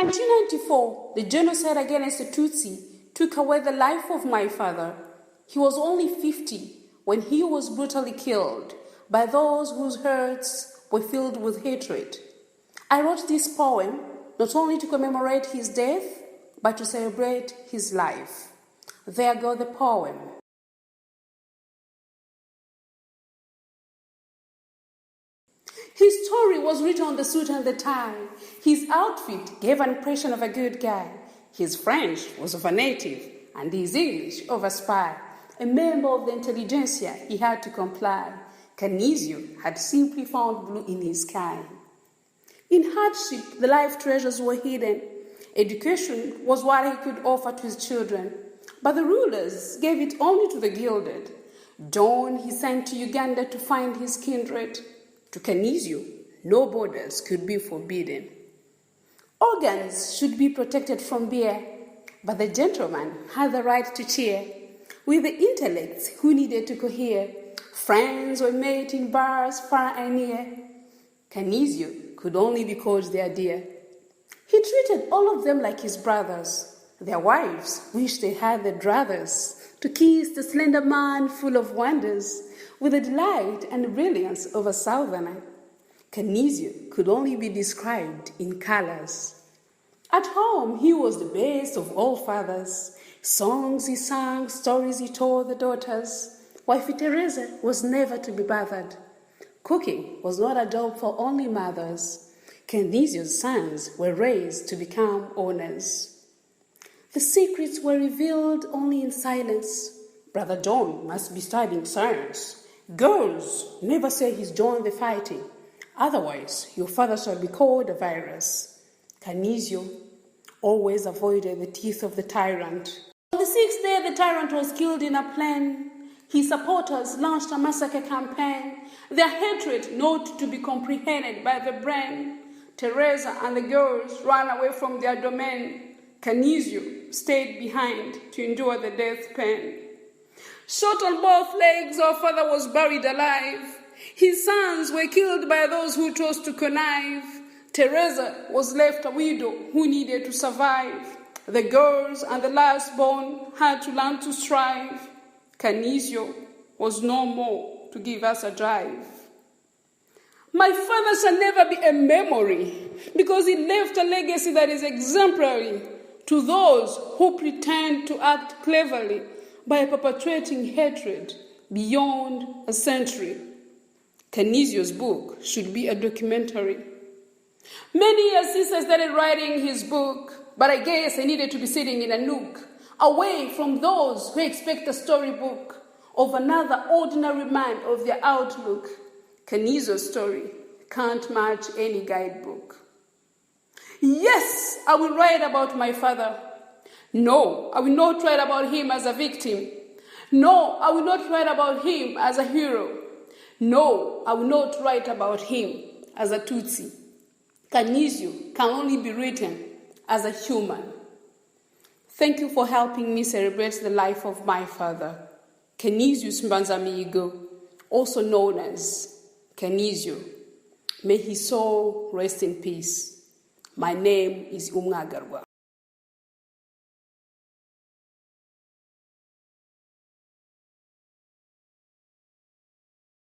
1994, the genocide against the Tutsi took away the life of my father. He was only 50 when he was brutally killed by those whose hearts were filled with hatred. I wrote this poem not only to commemorate his death, but to celebrate his life. There goes the poem. His story was written on the suit and the tie. His outfit gave an impression of a good guy. His French was of a native, and his English of a spy. A member of the intelligentsia, he had to comply. Kaniziyo had simply found blue in his sky. In hardship, the life treasures were hidden. Education was what he could offer to his children, but the rulers gave it only to the gilded. Dawn he sent to Uganda to find his kindred. To Kaniziyo, no borders could be forbidden. Organs should be protected from beer, but the gentleman had the right to cheer. With the intellects who needed to cohere, friends were made in bars far and near. Kaniziyo could only be called their dear. He treated all of them like his brothers. Their wives wished they had the druthers to kiss the slender man full of wonders, with the delight and brilliance of a southerner. Kaniziyo could only be described in colors. At home, he was the best of all fathers. Songs he sang, stories he told the daughters. Wifey Teresa was never to be bothered. Cooking was not a job for only mothers. Kaniziyo's sons were raised to become owners. The secrets were revealed only in silence. Brother John must be studying science. Girls, never say he's joined the fighting. Otherwise, your father shall be called a virus. Kaniziyo always avoided the teeth of the tyrant. On the 6th day, the tyrant was killed in a plane. His supporters launched a massacre campaign, their hatred not to be comprehended by the brain. Teresa and the girls ran away from their domain. Kaniziyo stayed behind to endure the death pain. Shot on both legs, our father was buried alive. His sons were killed by those who chose to connive. Teresa was left a widow who needed to survive. The girls and the last born had to learn to strive. Kaniziyo was no more to give us a drive. My father shall never be a memory, because he left a legacy that is exemplary to those who pretend to act cleverly by perpetuating hatred beyond a century. Kaniziyo's book should be a documentary. Many years since I started writing his book, but I guess I needed to be sitting in a nook, away from those who expect a storybook of another ordinary man of their outlook. Kaniziyo's story can't match any guidebook. Yes, I will write about my father. No, I will not write about him as a victim. No, I will not write about him as a hero. No, I will not write about him as a Tutsi. Kaniziyo can only be written as a human. Thank you for helping me celebrate the life of my father, Kaniziyo Mbanzamigo, also known as Kaniziyo. May his soul rest in peace. My name is Umwagarwa.